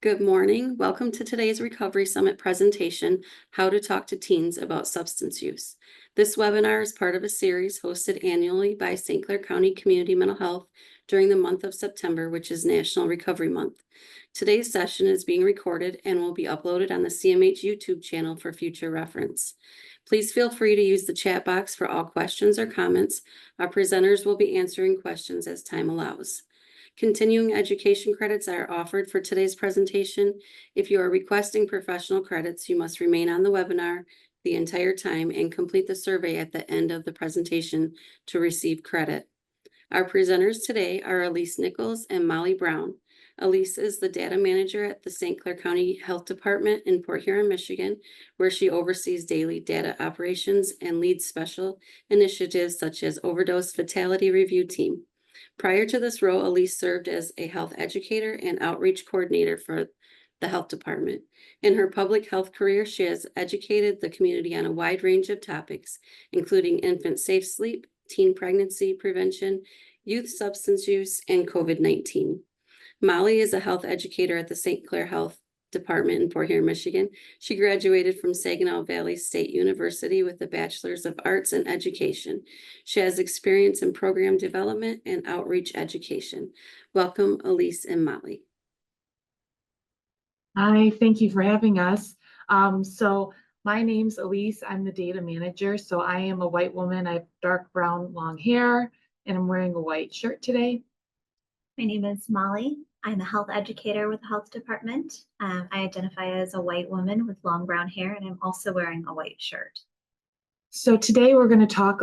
Good morning. Welcome to today's Recovery Summit presentation, How to Talk to Teens About Substance Use. This webinar is part of a series hosted annually by St. Clair County Community Mental Health during the month of September, which is National Recovery Month. Today's session is being recorded and will be uploaded on the CMH YouTube channel for future reference. Please feel free to use the chat box for all questions or comments. Our presenters will be answering questions as time allows. Continuing education credits are offered for today's presentation. If you are requesting professional credits, you must remain on the webinar the entire time and complete the survey at the end of the presentation to receive credit. Our presenters today are Elise Nichols and Molly Brown. Elise is the data manager at the St. Clair County Health Department in Port Huron, Michigan, where she oversees daily data operations and leads special initiatives such as overdose fatality review team. Prior to this role, Elise served as a health educator and outreach coordinator for the health department. In her public health career, she has educated the community on a wide range of topics, including infant safe sleep, teen pregnancy prevention, youth substance use, and COVID-19. Molly is a health educator at the St. Clair Health Department in Port Huron, Michigan. She graduated from Saginaw Valley State University with a Bachelor's of Arts in Education. She has experience in program development and outreach education. Welcome, Elise and Molly. Hi, thank you for having us. So my name's Elise. I'm the data manager. So I am a white woman. I have dark brown long hair, and I'm wearing a white shirt today. My name is Molly. I'm a health educator with the health department. I identify as a white woman with long brown hair, and I'm also wearing a white shirt. So today we're going to talk,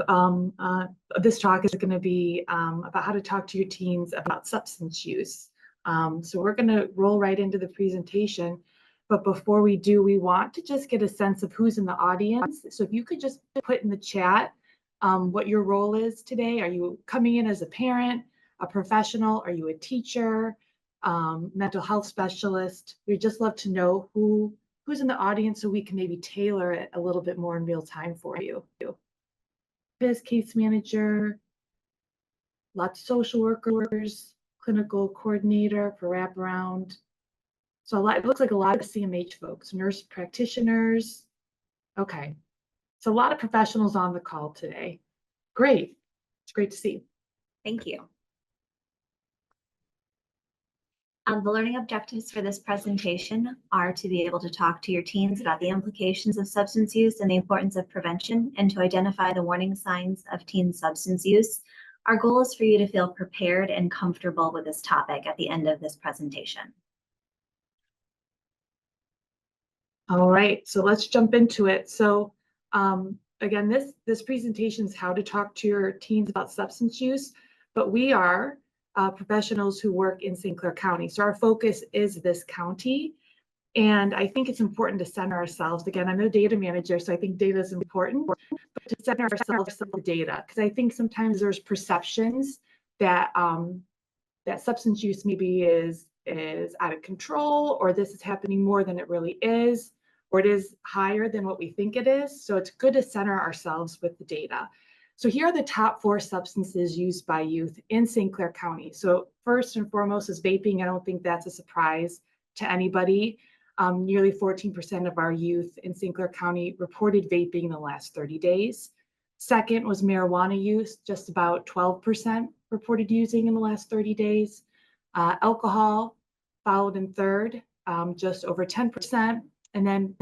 this talk is going to be about how to talk to your teens about substance use. So we're going to roll right into the presentation. But before we do, we want to just get a sense of who's in the audience. So if you could just put in the chat what your role is today. Are you coming in as a parent, a professional? Are you a teacher, mental health specialist? We'd just love to know who's in the audience so we can maybe tailor it a little bit more in real time for you. As case manager, lots of social workers, clinical coordinator for wraparound. So it looks like a lot of CMH folks, nurse practitioners. Okay, so a lot of professionals on the call today. Great, it's great to see. Thank you. The learning objectives for this presentation are to be able to talk to your teens about the implications of substance use and the importance of prevention, and to identify the warning signs of teen substance use. Our goal is for you to feel prepared and comfortable with this topic at the end of this presentation. All right, so let's jump into it. So again, this presentation is how to talk to your teens about substance use, but we are professionals who work in St. Clair County. So our focus is this county. And I think it's important to center ourselves. Again, I'm a data manager, so I think data is important, but to center ourselves on the data, because I think sometimes there's perceptions that that substance use maybe is out of control, or this is happening more than it really is, or it is higher than what we think it is. So it's good to center ourselves with the data. So here are the top 4 substances used by youth in St. Clair County. So first and foremost is vaping. I don't think that's a surprise to anybody. Nearly 14% of our youth in St. Clair County reported vaping in the last 30 days. Second was marijuana use, just about 12% reported using in the last 30 days. Alcohol followed in third, just over 10%. And then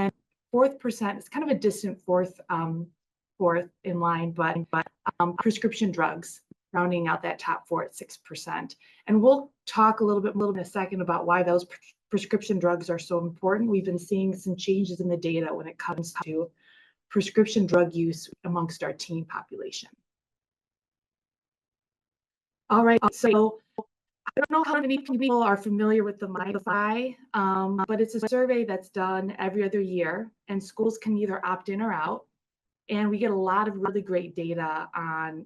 fourth percent is kind of a distant fourth in line, but prescription drugs rounding out that top 4 at 6%. And we'll talk a little bit in a second about why those prescription drugs are so important. We've been seeing some changes in the data when it comes to prescription drug use amongst our teen population. All right, so I don't know how many people are familiar with the MyFi, but it's a survey that's done every other year, and schools can either opt in or out. And we get a lot of really great data on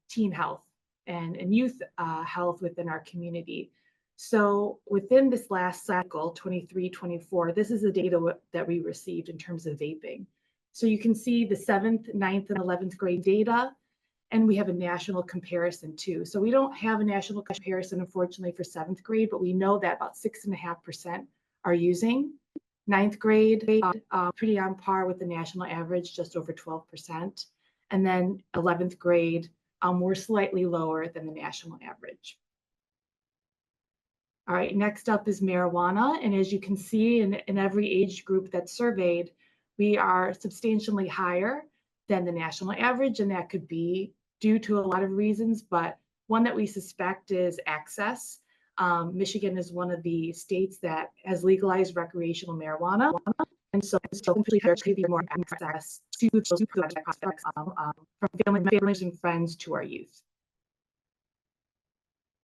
teen health and youth health within our community. So within this last cycle, 23-24, this is the data that we received in terms of vaping. So you can see the 7th, 9th, and 11th grade data, and we have a national comparison too. So we don't have a national comparison, unfortunately, for 7th grade, but we know that about 6.5% are using. Ninth grade, pretty on par with the national average, just over 12%. And then 11th grade, we're slightly lower than the national average. All right, next up is marijuana. And as you can see in every age group that's surveyed, we are substantially higher than the national average. And that could be due to a lot of reasons, but one that we suspect is access. Michigan is one of the states that has legalized recreational marijuana. And so there could be more access to those products from families and friends to our youth.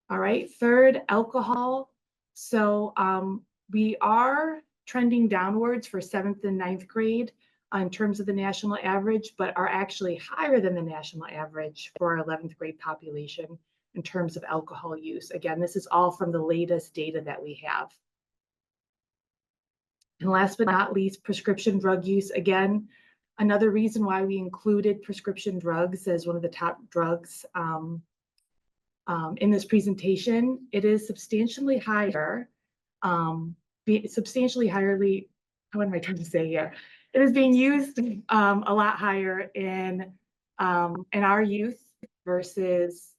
All right, third, alcohol. So we are trending downwards for 7th and 9th grade in terms of the national average, but are actually higher than the national average for our 11th grade population in terms of alcohol use. Again, this is all from the latest data that we have. And last but not least, prescription drug use. Again, another reason why we included prescription drugs as one of the top drugs in this presentation. It is substantially higher, how am I trying to say here? It is being used a lot higher in our youth versus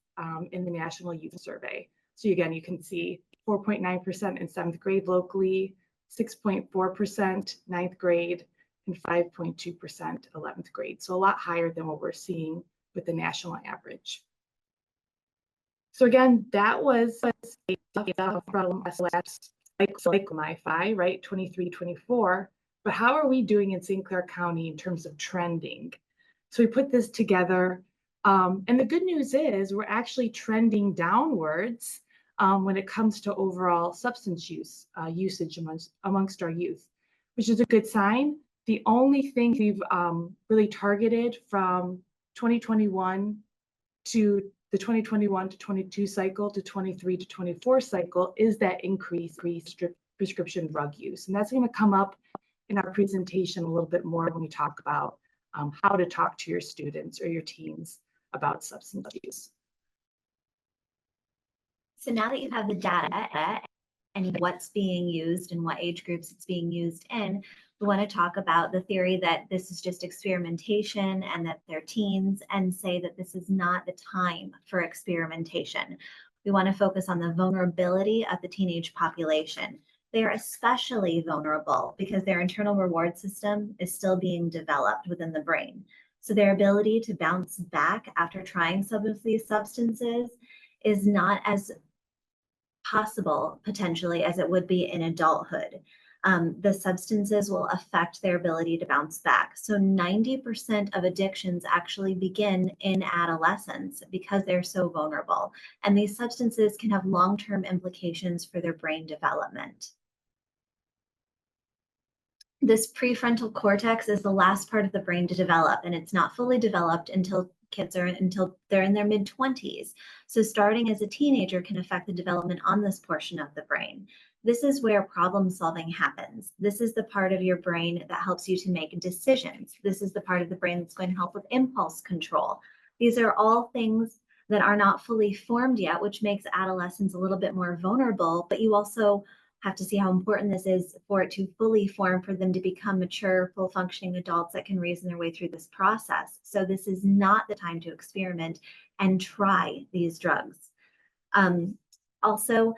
in the National Youth Survey. So again, you can see 4.9% in 7th grade locally, 6.4% 9th grade, and 5.2% 11th grade. So a lot higher than what we're seeing with the national average. So again, that was from last cycle MiFi, right, 23-24. But how are we doing in St. Clair County in terms of trending? So we put this together. And the good news is we're actually trending downwards when it comes to overall substance use usage amongst our youth, which is a good sign. The only thing we've really targeted from 2021 to the 2021 to 22 cycle to 23 to 24 cycle is that increased prescription drug use. And that's going to come up in our presentation a little bit more when we talk about how to talk to your students or your teens about substance use. So now that you have the data and what's being used and what age groups it's being used in, we want to talk about the theory that this is just experimentation and that they're teens, and say that this is not the time for experimentation. We want to focus on the vulnerability of the teenage population. They are especially vulnerable because their internal reward system is still being developed within the brain. So their ability to bounce back after trying some of these substances is not as possible potentially as it would be in adulthood. The substances will affect their ability to bounce back. So 90% of addictions actually begin in adolescence because they're so vulnerable. And these substances can have long-term implications for their brain development. This prefrontal cortex is the last part of the brain to develop, and it's not fully developed until they're in their mid-20s. So starting as a teenager can affect the development on this portion of the brain. This is where problem solving happens. This is the part of your brain that helps you to make decisions. This is the part of the brain that's going to help with impulse control. These are all things that are not fully formed yet, which makes adolescents a little bit more vulnerable, but you also have to see how important this is for it to fully form, for them to become mature, full functioning adults that can reason their way through this process. So this is not the time to experiment and try these drugs. Also,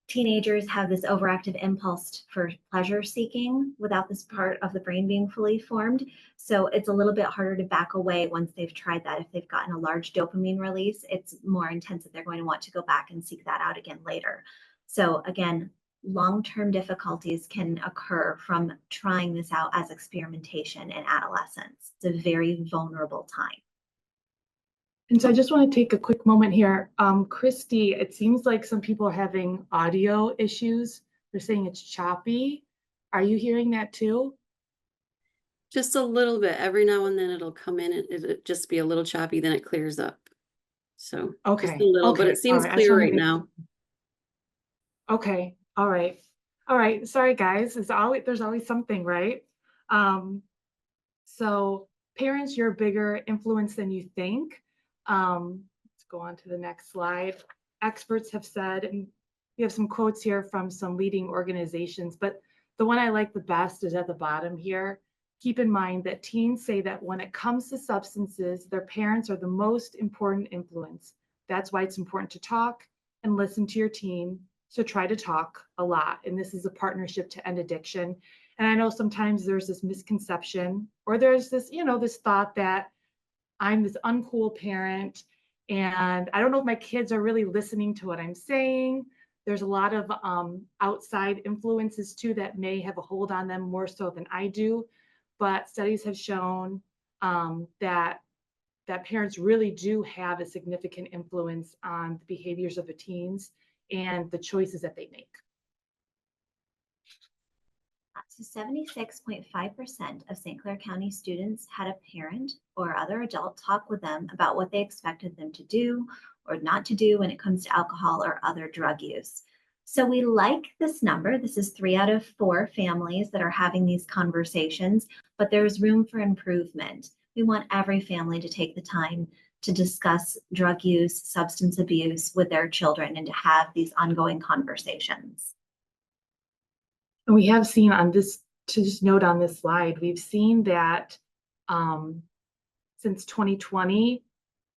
teenagers have this overactive impulse for pleasure seeking without this part of the brain being fully formed. So it's a little bit harder to back away once they've tried that. If they've gotten a large dopamine release, it's more intense that they're going to want to go back and seek that out again later. So again, long-term difficulties can occur from trying this out as experimentation in adolescence. It's a very vulnerable time. And so I just want to take a quick moment here. Christy, it seems like some people are having audio issues. They're saying it's choppy. Are you hearing that too? Just a little bit. Every now and then it'll come in and it'll just be a little choppy, then it clears up. So Okay. just a little, but Okay. it seems All right. clear right now. Okay. All right. All right. Sorry, guys. There's always something, right? So parents, you're a bigger influence than you think. Let's go on to the next slide. Experts have said, and we have some quotes here from some leading organizations, but The one I like the best is at the bottom here. Keep in mind that teens say that when it comes to substances, their parents are the most important influence. That's why it's important to talk and listen to your teen. So try to talk a lot. And this is a partnership to end addiction. And I know sometimes there's this misconception, or there's this, this thought that I'm this uncool parent and I don't know if my kids are really listening to what I'm saying. There's a lot of outside influences too that may have a hold on them more so than I do. But studies have shown that parents really do have a significant influence on the behaviors of the teens and the choices that they make. So 76.5% of St. Clair County students had a parent or other adult talk with them about what they expected them to do or not to do when it comes to alcohol or other drug use. So we like this number. This is 3 out of 4 families that are having these conversations, but there's room for improvement. We want every family to take the time to discuss drug use, substance abuse with their children and to have these ongoing conversations. And we have seen on this, to just note on this slide, we've seen that since 2020,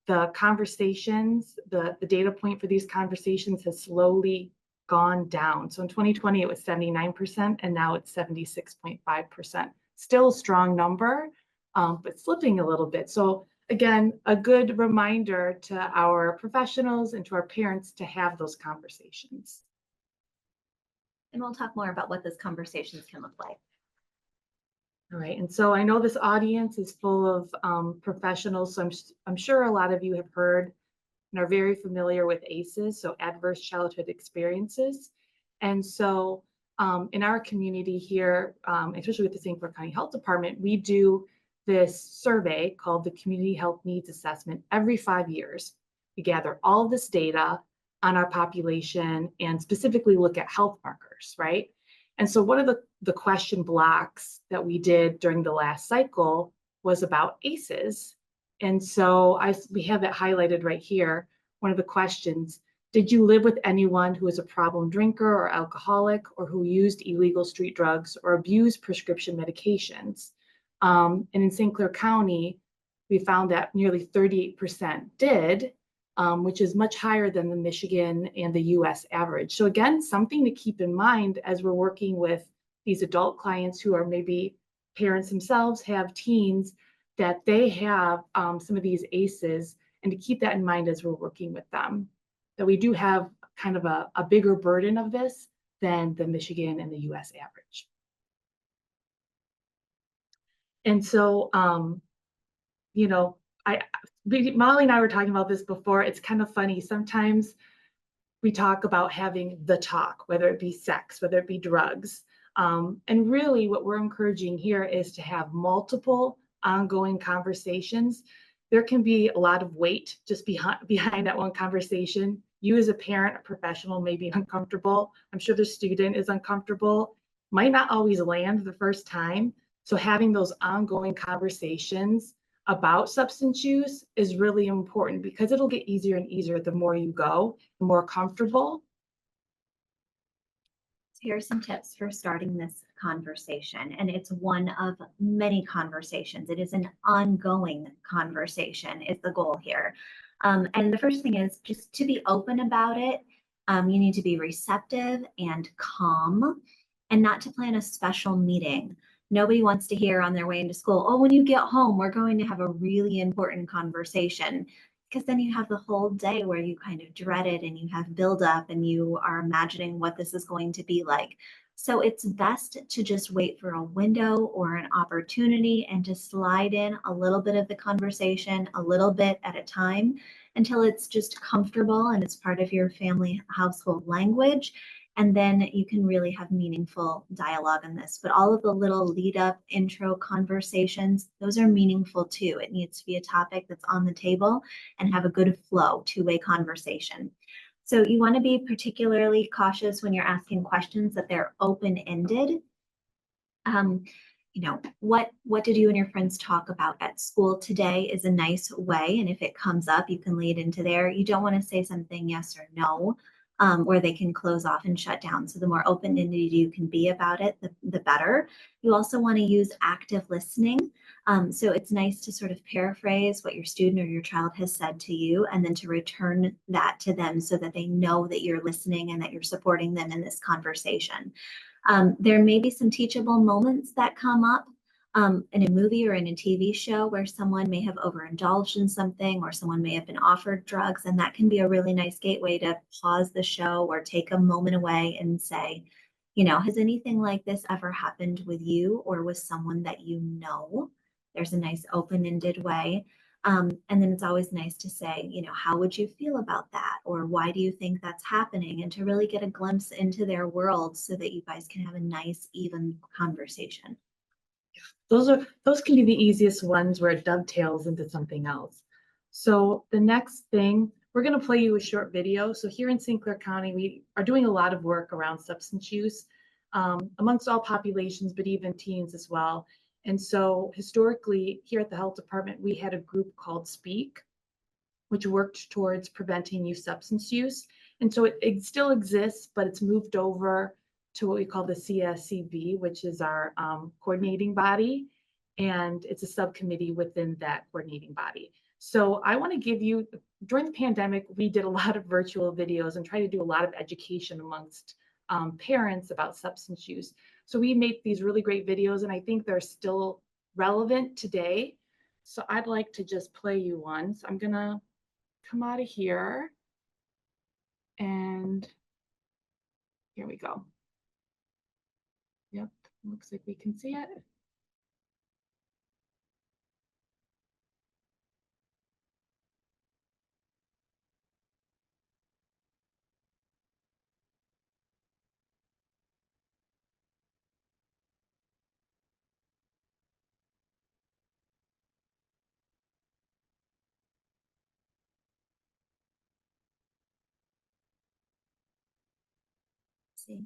the conversations, the data point for these conversations has slowly gone down. So in 2020, it was 79%, and now it's 76.5%. Still a strong number, but slipping a little bit. So again, a good reminder to our professionals and to our parents to have those conversations. And we'll talk more about what those conversations can look like. All right, and so I know this audience is full of professionals, so I'm sure a lot of you have heard and are very familiar with ACEs, so Adverse Childhood Experiences. And so in our community here, especially with the St. Clair County Health Department, we do this survey called the Community Health Needs Assessment every 5 years. We gather all of this data on our population and specifically look at health markers, right? And so one of the question blocks that we did during the last cycle was about ACEs. And so we have it highlighted right here. One of the questions, did you live with anyone who is a problem drinker or alcoholic or who used illegal street drugs or abused prescription medications? And in St. Clair County, we found that nearly 38% did, which is much higher than the Michigan and the US average. So again, something to keep in mind as we're working with these adult clients who are maybe parents themselves, have teens, that they have some of these ACEs, and to keep that in mind as we're working with them, that we do have kind of a bigger burden of this than the Michigan and the US average. And so, Molly and I were talking about this before. It's kind of funny. Sometimes we talk about having the talk, whether it be sex, whether it be drugs. And really what we're encouraging here is to have multiple ongoing conversations. There can be a lot of weight just behind that one conversation. You as a parent, a professional may be uncomfortable. I'm sure the student is uncomfortable, might not always land the first time. So having those ongoing conversations about substance use is really important because it'll get easier and easier the more you go, the more comfortable. So here are some tips for starting this conversation, and it's one of many conversations. It is an ongoing conversation is the goal here. And the first thing is just to be open about it. You need to be receptive and calm and not to plan a special meeting. Nobody wants to hear on their way into school, oh, when you get home, we're going to have a really important conversation, because then you have the whole day where you kind of dread it and you have buildup and you are imagining what this is going to be like. So it's best to just wait for a window or an opportunity and to slide in a little bit of the conversation, a little bit at a time, until it's just comfortable and it's part of your family household language. And then you can really have meaningful dialogue on this. But all of the little lead up intro conversations, those are meaningful too. It needs to be a topic that's on the table and have a good flow, two-way conversation. So you want to be particularly cautious when you're asking questions that they're open-ended. What did you and your friends talk about at school today is a nice way. And if it comes up, you can lead into there. You don't want to say something yes or no. where they can close off and shut down. So the more open-ended you can be about it, the better. You also want to use active listening. So it's nice to sort of paraphrase what your student or your child has said to you, and then to return that to them so that they know that you're listening and that you're supporting them in this conversation. There may be some teachable moments that come up in a movie or in a TV show where someone may have overindulged in something, or someone may have been offered drugs, and that can be a really nice gateway to pause the show or take a moment away and say, you know, has anything like this ever happened with you or with someone that you know? There's a nice open-ended way. And then it's always nice to say, you know, how would you feel about that? Or why do you think that's happening? And to really get a glimpse into their world so that you guys can have a nice, even conversation. Those can be the easiest ones where it dovetails into something else. So the next thing, we're going to play you a short video. So here in St. Clair County, we are doing a lot of work around substance use amongst all populations, but even teens as well. And so historically, here at the health department, we had a group called SPEAK, which worked towards preventing youth substance use. And so it still exists, but it's moved over to what we call the CSCB, which is our coordinating body. And it's a subcommittee within that coordinating body. So I want to give you, during the pandemic, we did a lot of virtual videos and try to do a lot of education amongst parents about substance use. So we made these really great videos, and I think they're still relevant today. So I'd like to just play you one. So I'm gonna come out of here, and here we go. Yep, looks like we can see it. See.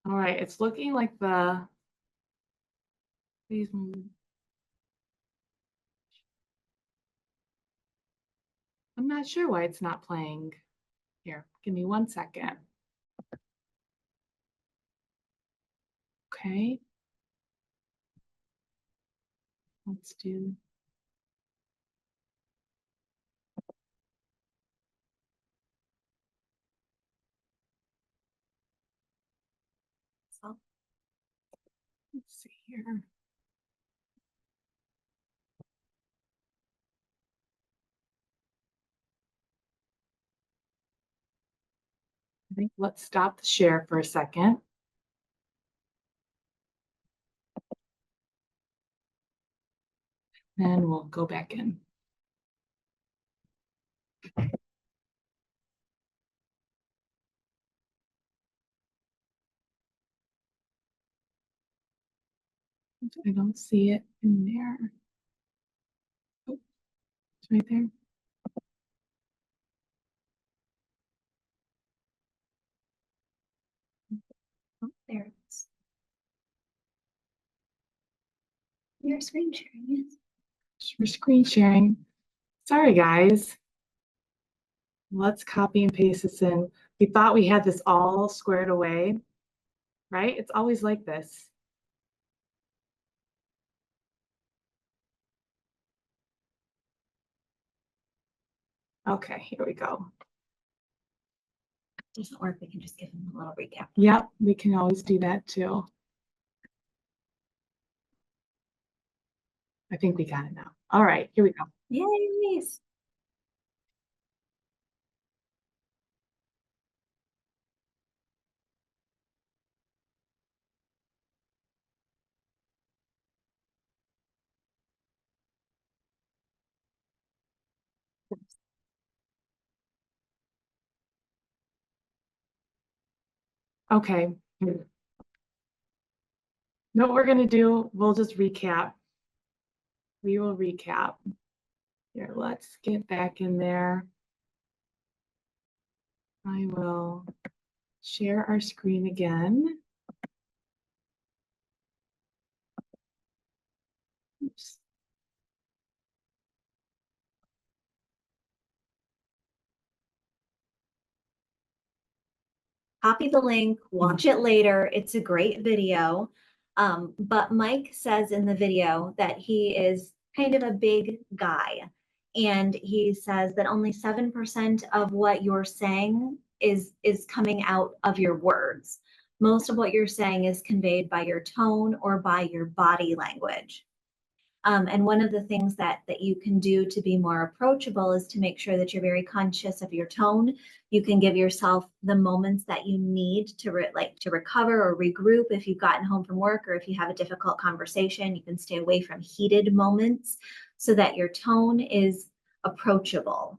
All right, it's looking like the I'm not sure why it's not playing. Here, give me 1 second. Okay. Let's do. So Let's see here. I think let's stop the share for a second. Then we'll go back in. I don't see it in there. Oh, it's right there. oh, there it is. Your screen sharing, yes. We're screen sharing. Sorry, guys. Let's copy and paste this in. We thought we had this all squared away, right? It's always like this. Okay, here we go. Doesn't work, we can just give them a little recap. Yep, we can always do that too. I think we got it now. All right, here we go. Yay! Okay. Know what we're gonna do? We'll just recap. We will recap. Here, let's get back in there. I will share our screen again. Oops. copy the link, watch it later. It's a great video. But Mike says in the video that he is kind of a big guy. And he says that only 7% of what you're saying is coming out of your words. Most of what you're saying is conveyed by your tone or by your body language. And one of the things that you can do to be more approachable is to make sure that you're very conscious of your tone. You can give yourself the moments that you need to recover or regroup. If you've gotten home from work or if you have a difficult conversation, you can stay away from heated moments so that your tone is approachable.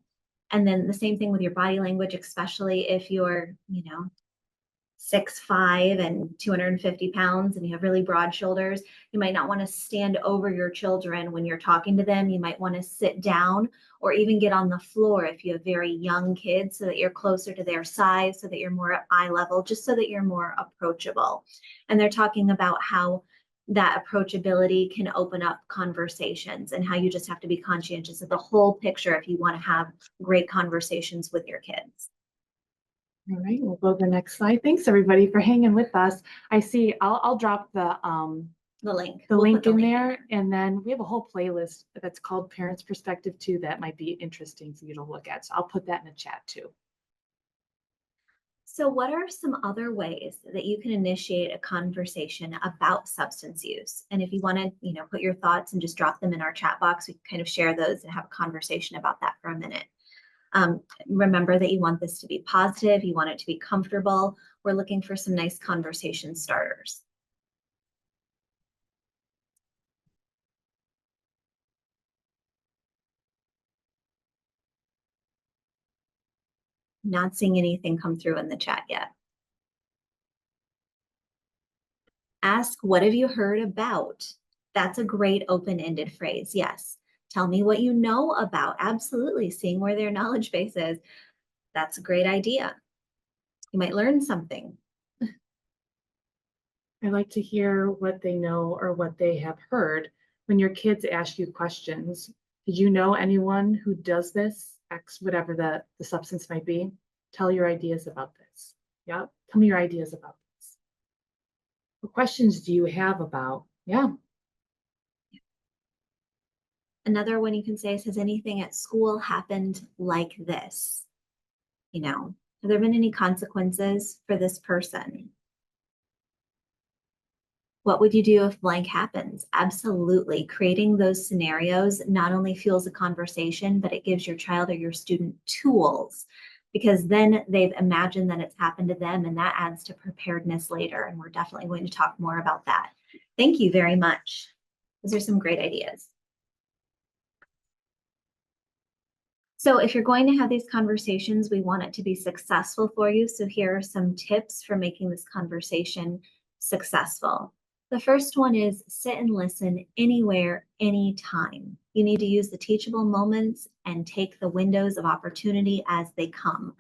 And then the same thing with your body language, especially if you're, 6'5" and 250 pounds and you have really broad shoulders. You might not want to stand over your children when you're talking to them. You might want to sit down or even get on the floor if you have very young kids so that you're closer to their size, so that you're more at eye level, just so that you're more approachable. And they're talking about how that approachability can open up conversations and how you just have to be conscientious of the whole picture if you want to have great conversations with your kids. All right, we'll go to the next slide. Thanks everybody for hanging with us. I see, I'll drop the link. the We'll link put the in link there, and then we have a whole playlist that's called Parents Perspective too. That might be interesting for you to look at. So I'll put that in the chat too. So what are some other ways that you can initiate a conversation about substance use? And if you want to, put your thoughts and just drop them in our chat box, we can kind of share those and have a conversation about that for a minute. Remember that you want this to be positive. You want it to be comfortable. We're looking for some nice conversation starters. Not seeing anything come through in the chat yet. Ask, what have you heard about? That's a great open-ended phrase. Yes. Tell me what you know about. Absolutely. Seeing where their knowledge base is. That's a great idea. You might learn something. I like to hear what they know or what they have heard. When your kids ask you questions, did you know anyone who does this? X, whatever the substance might be. Tell your ideas about this. Yep. Tell me your ideas about this. What questions do you have about? Yeah. Another one you can say is, has anything at school happened like this? Have there been any consequences for this person? What would you do if blank happens? Absolutely. Creating those scenarios not only fuels a conversation, but it gives your child or your student tools, because then they've imagined that it's happened to them, and that adds to preparedness later. And we're definitely going to talk more about that. Thank you very much. Those are some great ideas. So if you're going to have these conversations, we want it to be successful for you. So here are some tips for making this conversation successful. The first one is sit and listen anywhere, anytime. You need to use the teachable moments and take the windows of opportunity as they come.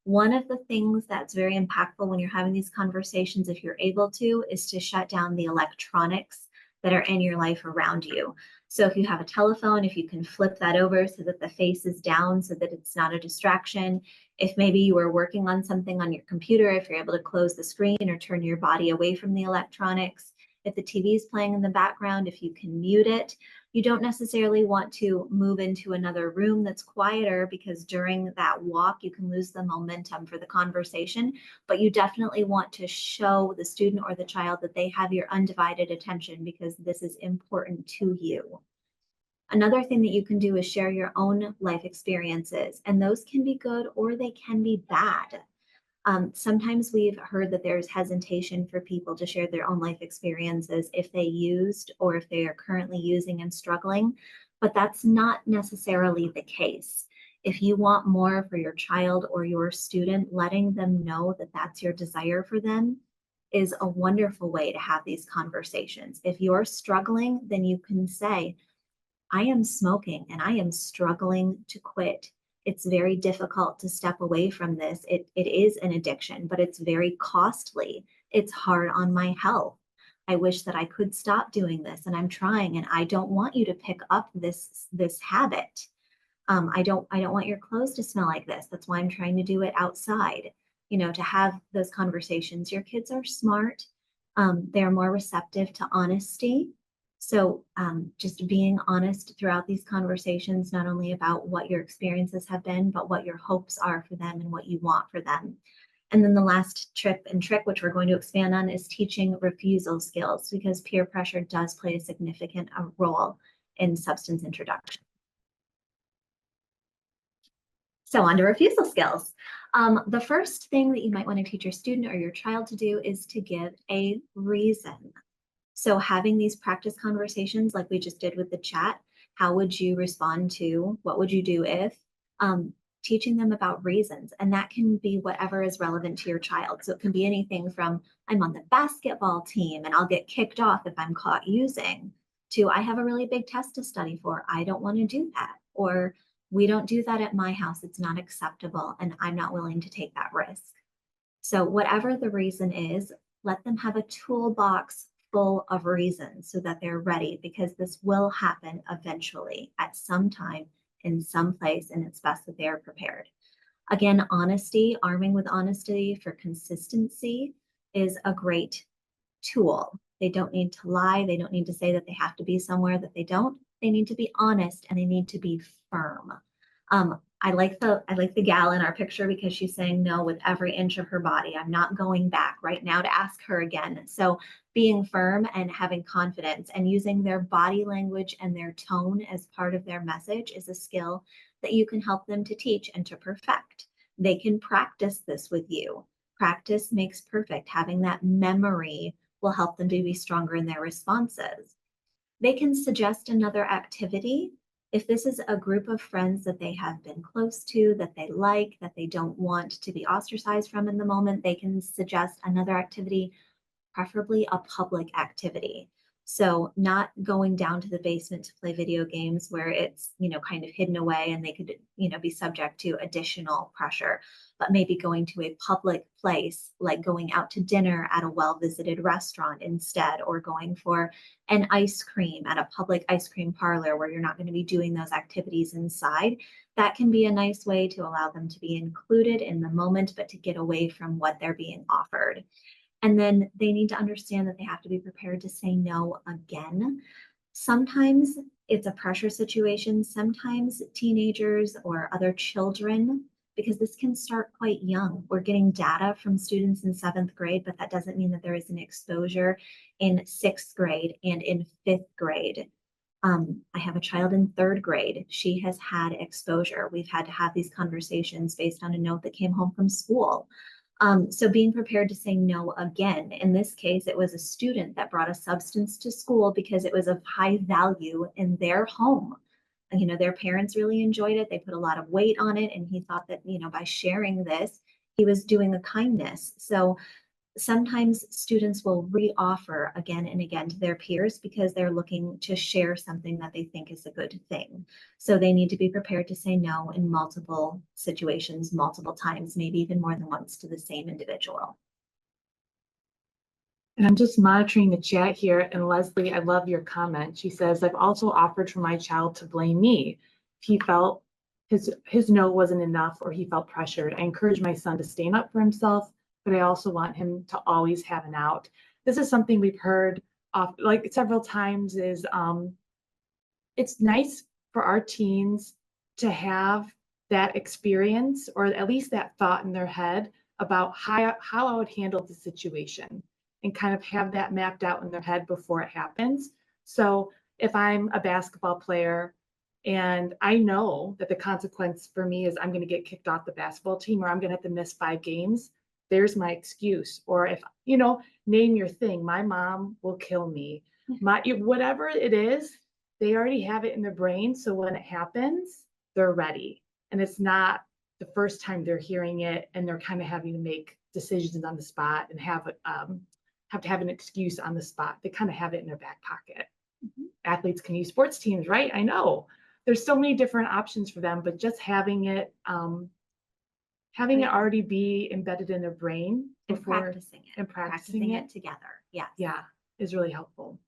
One of the things that's very impactful when you're having these conversations, if you're able to, is to shut down the electronics that are in your life around you. So if you have a telephone, if you can flip that over so that the face is down so that it's not a distraction. If maybe you are working on something on your computer, if you're able to close the screen or turn your body away from the electronics. If the TV is playing in the background, if you can mute it. You don't necessarily want to move into another room that's quieter, because during that walk, you can lose the momentum for the conversation, but you definitely want to show the student or the child that they have your undivided attention, because this is important to you. Another thing that you can do is share your own life experiences, and those can be good or they can be bad. Sometimes we've heard that there's hesitation for people to share their own life experiences if they used or if they are currently using and struggling, but that's not necessarily the case. If you want more for your child or your student, letting them know that that's your desire for them is a wonderful way to have these conversations. If you're struggling, then you can say, I am smoking and I am struggling to quit. It's very difficult to step away from this. It is an addiction, but it's very costly. It's hard on my health. I wish that I could stop doing this, and I'm trying, and I don't want you to pick up this habit. I don't want your clothes to smell like this. That's why I'm trying to do it outside. to have those conversations. Your kids are smart. They're more receptive to honesty. So just being honest throughout these conversations, not only about what your experiences have been, but what your hopes are for them and what you want for them. And then the last tip and trick, which we're going to expand on, is teaching refusal skills, because peer pressure does play a significant role in substance introduction. So on to refusal skills. The first thing that you might want to teach your student or your child to do is to give a reason. So having these practice conversations like we just did with the chat, how would you respond to, what would you do if, teaching them about reasons. And that can be whatever is relevant to your child. So it can be anything from, I'm on the basketball team and I'll get kicked off if I'm caught using, to I have a really big test to study for, I don't want to do that. Or we don't do that at my house, it's not acceptable and I'm not willing to take that risk. So whatever the reason is, let them have a toolbox full of reasons so that they're ready, because this will happen eventually at some time in some place, and it's best that they are prepared. Again, honesty, arming with honesty for consistency is a great tool. They don't need to lie. They don't need to say that they have to be somewhere that they don't. They need to be honest and they need to be firm. I like the gal in our picture because she's saying no with every inch of her body. I'm not going back right now to ask her again. So being firm and having confidence and using their body language and their tone as part of their message is a skill that you can help them to teach and to perfect. They can practice this with you. Practice makes perfect. Having that memory will help them to be stronger in their responses. They can suggest another activity. If this is a group of friends that they have been close to, that they like, that they don't want to be ostracized from in the moment, they can suggest another activity, preferably a public activity. So not going down to the basement to play video games where it's, kind of hidden away and they could, be subject to additional pressure, but maybe going to a public place, like going out to dinner at a well-visited restaurant instead, or going for an ice cream at a public ice cream parlor where you're not going to be doing those activities inside. That can be a nice way to allow them to be included in the moment, but to get away from what they're being offered. And then they need to understand that they have to be prepared to say no again. Sometimes it's a pressure situation. Sometimes teenagers or other children, because this can start quite young. We're getting data from students in 7th grade, but that doesn't mean that there isn't exposure in 6th grade and in 5th grade. I have a child in 3rd grade. She has had exposure. We've had to have these conversations based on a note that came home from school. So being prepared to say no again. In this case, it was a student that brought a substance to school because it was of high value in their home. Their parents really enjoyed it. They put a lot of weight on it. And he thought that, by sharing this, he was doing a kindness. So sometimes students will reoffer again and again to their peers because they're looking to share something that they think is a good thing. So they need to be prepared to say no in multiple situations, multiple times, maybe even more than once to the same individual. And I'm just monitoring the chat here. And Leslie, I love your comment. She says, I've also offered for my child to blame me if he felt his no wasn't enough or he felt pressured. I encourage my son to stand up for himself, but I also want him to always have an out. This is something we've heard like several times is it's nice for our teens to have that experience or at least that thought in their head about how I would handle the situation and kind of have that mapped out in their head before it happens. So if I'm a basketball player and I know that the consequence for me is I'm going to get kicked off the basketball team or I'm going to have to miss 5 games, there's my excuse. Or if, name your thing, my mom will kill me. Whatever it is, they already have it in their brain. So when it happens, they're ready. And it's not the first time they're hearing it and they're kind of having to make decisions on the spot and have to have an excuse on the spot. They kind of have it in their back pocket. Mm-hmm. Athletes can use sports teams, right? I know there's so many different options for them, but just having it already be embedded in their brain before and practicing it together. Yeah, is really helpful.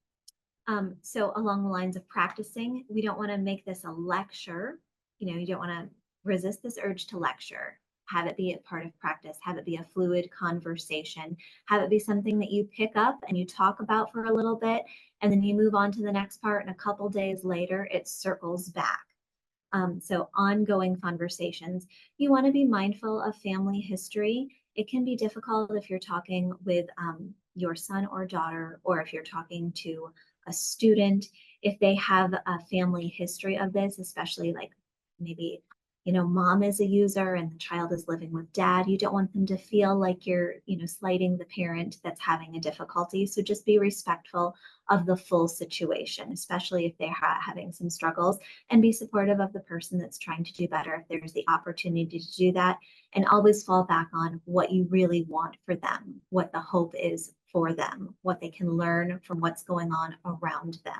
So along the lines of practicing, we don't want to make this a lecture. You don't want to resist this urge to lecture. have it be a part of practice, have it be a fluid conversation, have it be something that you pick up and you talk about for a little bit, and then you move on to the next part, and a couple days later, it circles back. So ongoing conversations. You want to be mindful of family history. It can be difficult if you're talking with your son or daughter, or if you're talking to a student, if they have a family history of this, especially like maybe, mom is a user and the child is living with dad. You don't want them to feel like you're, slighting the parent that's having a difficulty. So just be respectful of the full situation, especially if they're having some struggles, and be supportive of the person that's trying to do better if there's the opportunity to do that, and always fall back on what you really want for them, what the hope is for them, what they can learn from what's going on around them.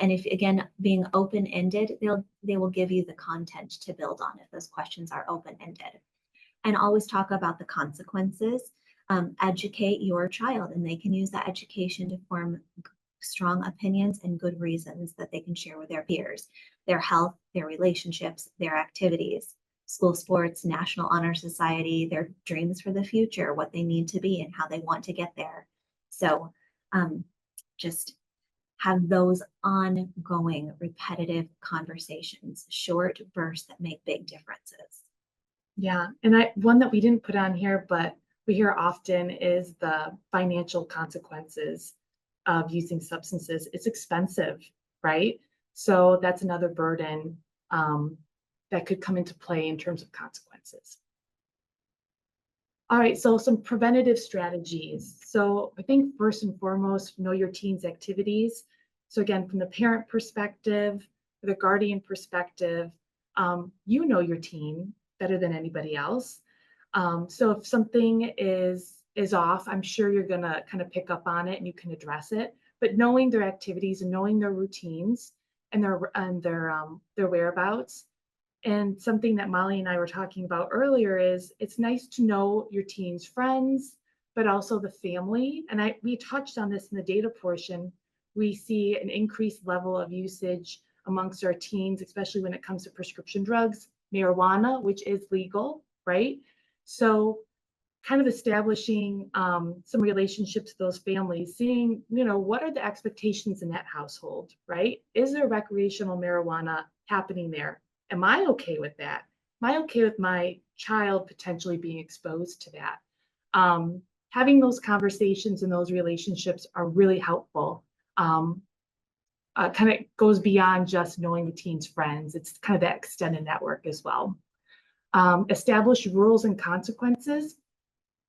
And if, again, being open-ended, they will give you the content to build on if those questions are open-ended. And always talk about the consequences. Educate your child, and they can use that education to form strong opinions and good reasons that they can share with their peers, their health, their relationships, their activities, school sports, National Honor Society, their dreams for the future, what they need to be and how they want to get there. So just have those ongoing repetitive conversations, short bursts that make big differences. Yeah, and one that we didn't put on here, but we hear often is the financial consequences of using substances. It's expensive, right? So that's another burden that could come into play in terms of consequences. All right, so some preventative strategies. So I think first and foremost, know your teen's activities. So again, from the parent perspective, the guardian perspective, you know your teen better than anybody else. So if something is off, I'm sure you're gonna kind of pick up on it and you can address it. But knowing their activities and knowing their routines and their whereabouts. And something that Molly and I were talking about earlier is it's nice to know your teen's friends, but also the family. And we touched on this in the data portion. We see an increased level of usage amongst our teens, especially when it comes to prescription drugs, marijuana, which is legal, right? So kind of establishing some relationships with those families, seeing, what are the expectations in that household, right? Is there recreational marijuana happening there? Am I okay with that? Am I okay with my child potentially being exposed to that? Having those conversations and those relationships are really helpful. Kind of goes beyond just knowing the teen's friends. It's kind of that extended network as well. Establish rules and consequences.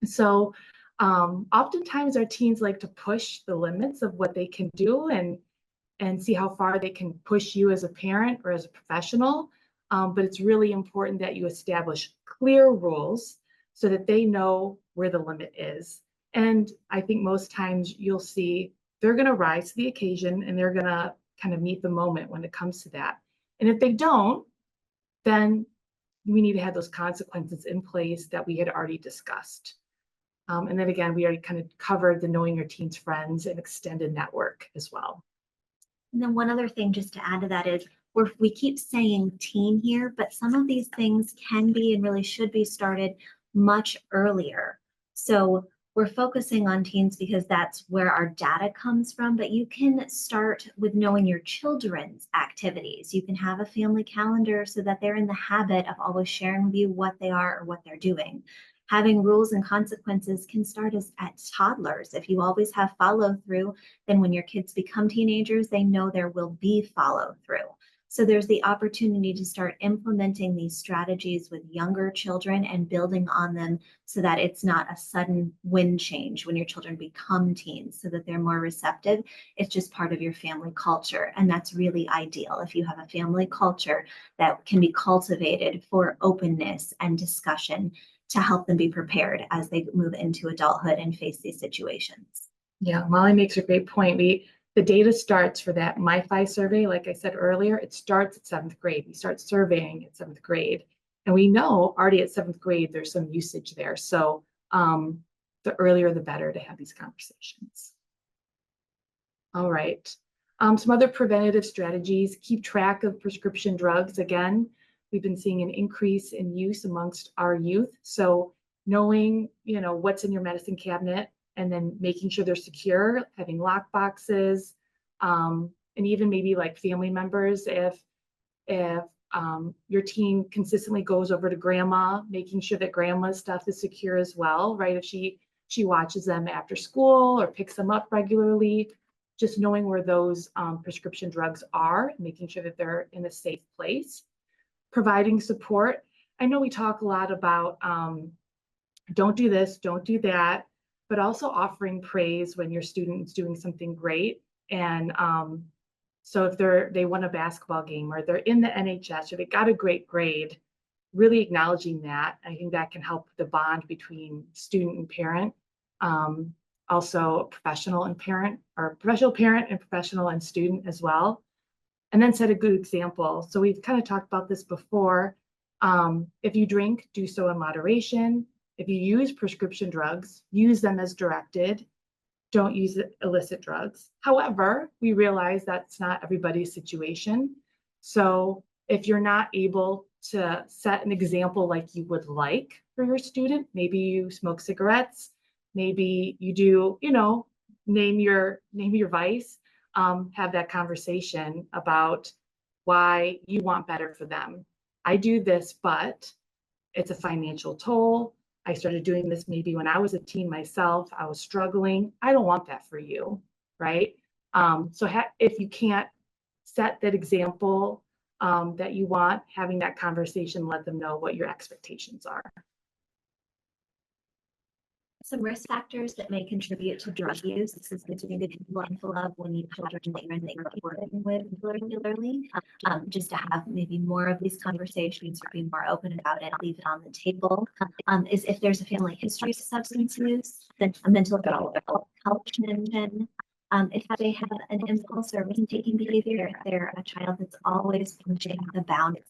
So oftentimes our teens like to push the limits of what they can do and see how far they can push you as a parent or as a professional. But it's really important that you establish clear rules so that they know where the limit is. And I think most times you'll see they're going to rise to the occasion and they're going to kind of meet the moment when it comes to that. And if they don't, then we need to have those consequences in place that we had already discussed. And then again, we already kind of covered the knowing your teen's friends and extended network as well. And then one other thing just to add to that is we keep saying teen here, but some of these things can be and really should be started much earlier. So we're focusing on teens because that's where our data comes from, but you can start with knowing your children's activities. You can have a family calendar so that they're in the habit of always sharing with you what they are or what they're doing. Having rules and consequences can start at toddlers. If you always have follow through, then when your kids become teenagers, they know there will be follow through. So there's the opportunity to start implementing these strategies with younger children and building on them so that it's not a sudden wind change when your children become teens, so that they're more receptive. It's just part of your family culture. And that's really ideal if you have a family culture that can be cultivated for openness and discussion to help them be prepared as they move into adulthood and face these situations. Yeah, Molly makes a great point. The data starts for that MyFi survey, like I said earlier, it starts at 7th grade. We start surveying at 7th grade. And we know already at 7th grade, there's some usage there. So the earlier, the better to have these conversations. All right. Some other preventative strategies, keep track of prescription drugs. Again, we've been seeing an increase in use amongst our youth. So knowing, what's in your medicine cabinet and then making sure they're secure, having lock boxes, and even maybe like family members, if your teen consistently goes over to grandma, making sure that grandma's stuff is secure as well, right? If she watches them after school or picks them up regularly, just knowing where those prescription drugs are, making sure that they're in a safe place. Providing support. I know we talk a lot about don't do this, don't do that, but also offering praise when your student's doing something great. And so if they won a basketball game or they're in the NHS or they got a great grade, really acknowledging that. I think that can help the bond between student and parent. Also professional and parent, or professional parent and professional and student as well. And then set a good example. So we've kind of talked about this before. If you drink, do so in moderation. If you use prescription drugs, use them as directed. Don't use illicit drugs. However, we realize that's not everybody's situation. So if you're not able to set an example like you would like for your student, maybe you smoke cigarettes, maybe you do, name your vice, have that conversation about why you want better for them. I do this, but it's a financial toll. I started doing this maybe when I was a teen myself. I was struggling. I don't want that for you, right? So if you can't set that example that you want, having that conversation, let them know what your expectations are. Some risk factors that may contribute to drug use. This is good to be mindful of when you children that you're working with regularly. Just to have maybe more of these conversations or be more open about it, leave it on the table. Is if there's a family history of substance use, then a mental health condition. If they have an impulse or risk-taking behavior, if they're a child that's always pushing the boundaries.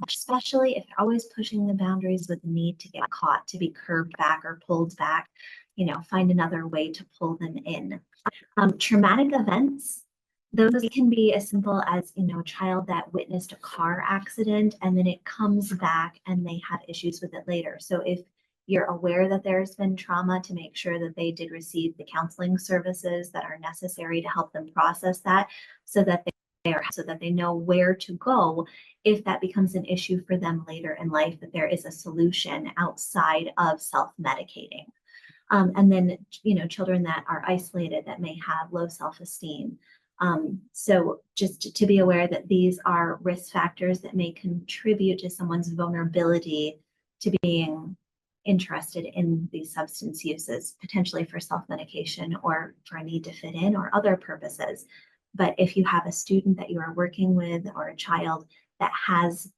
Especially if they're always pushing the boundaries with the need to get caught, to be curved back or pulled back, find another way to pull them in. Traumatic events, those can be as simple as, a child that witnessed a car accident and then it comes back and they have issues with it later. So if you're aware that there's been trauma, to make sure that they did receive the counseling services that are necessary to help them process that, so that they know where to go if that becomes an issue for them later in life, that there is a solution outside of self-medicating. And then, children that are isolated, that may have low self-esteem. So just to be aware that these are risk factors that may contribute to someone's vulnerability to being interested in these substance uses, potentially for self-medication or for a need to fit in or other purposes. But if you have a student that you are working with or a child that has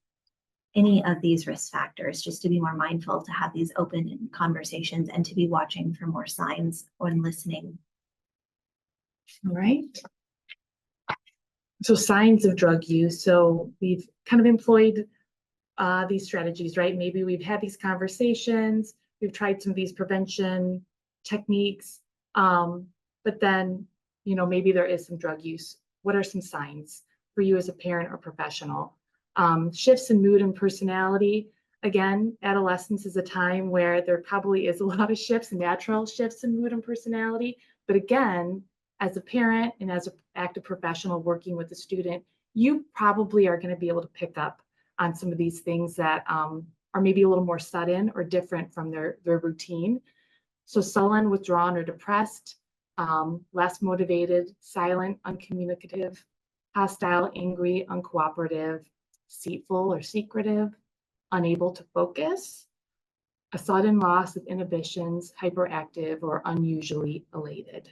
any of these risk factors, just to be more mindful, to have these open conversations and to be watching for more signs when listening. All right. So signs of drug use. So we've kind of employed these strategies, right? Maybe we've had these conversations, we've tried some of these prevention techniques, but then, maybe there is some drug use. What are some signs for you as a parent or professional? Shifts in mood and personality. Again, adolescence is a time where there probably is a lot of shifts, natural shifts in mood and personality. But again, as a parent and as an active professional working with a student, you probably are going to be able to pick up on some of these things that are maybe a little more sudden or different from their routine. So sullen, withdrawn, or depressed, less motivated, silent, uncommunicative, hostile, angry, uncooperative, deceitful or secretive, unable to focus, a sudden loss of inhibitions, hyperactive, or unusually elated.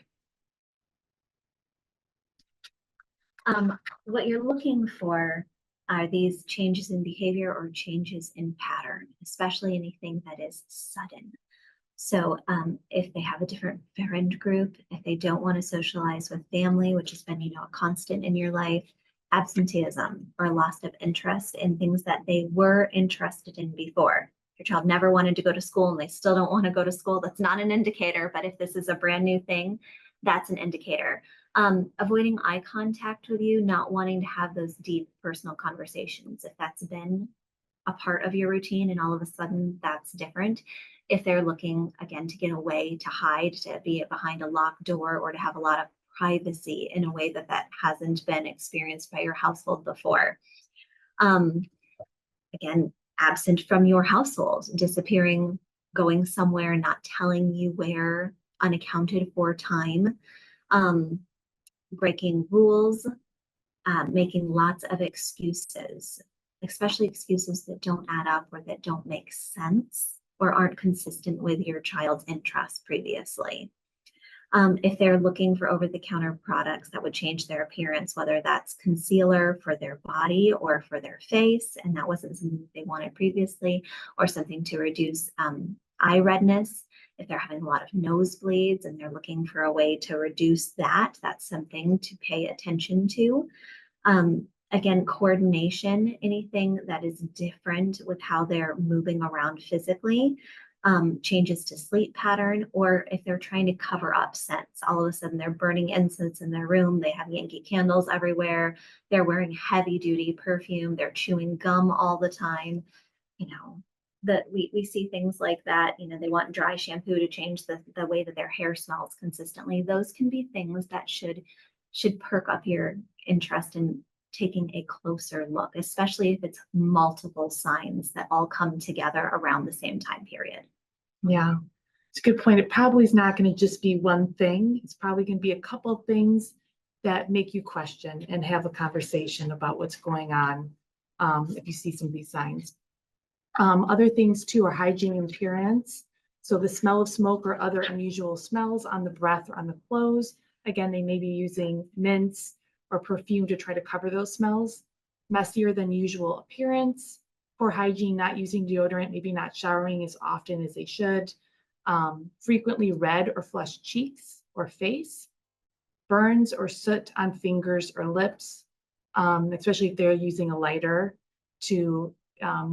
What you're looking for are these changes in behavior or changes in pattern, especially anything that is sudden. So if they have a different friend group, if they don't want to socialize with family, which has been, a constant in your life, absenteeism or loss of interest in things that they were interested in before. Your child never wanted to go to school and they still don't want to go to school. That's not an indicator, but if this is a brand new thing, that's an indicator. Avoiding eye contact with you, not wanting to have those deep personal conversations. If that's been a part of your routine and all of a sudden that's different, if they're looking again to get away, to hide, to be behind a locked door, or to have a lot of privacy in a way that that hasn't been experienced by your household before. Again, absent from your household, disappearing, going somewhere, not telling you where, unaccounted for time, breaking rules, making lots of excuses, especially excuses that don't add up or that don't make sense or aren't consistent with your child's interests previously. If they're looking for over-the-counter products that would change their appearance, whether that's concealer for their body or for their face, and that wasn't something that they wanted previously, or something to reduce eye redness. If they're having a lot of nosebleeds and they're looking for a way to reduce that, that's something to pay attention to. Again, coordination, anything that is different with how they're moving around physically, changes to sleep pattern, or if they're trying to cover up scents, all of a sudden they're burning incense in their room, they have Yankee candles everywhere, they're wearing heavy duty perfume, they're chewing gum all the time, you know, that we see things like that, you know, they want dry shampoo to change the way that their hair smells consistently. Those can be things that should perk up your interest in taking a closer look, especially if it's multiple signs that all come together around the same time period. Yeah, it's a good point. It probably is not going to just be one thing. It's probably going to be a couple of things that make you question and have a conversation about what's going on if you see some of these signs. Other things too are hygiene and appearance. So the smell of smoke or other unusual smells on the breath or on the clothes. Again, they may be using mints or perfume to try to cover those smells. Messier than usual appearance. Poor hygiene, not using deodorant, maybe not showering as often as they should. Frequently red or flushed cheeks or face. Burns or soot on fingers or lips, especially if they're using a lighter to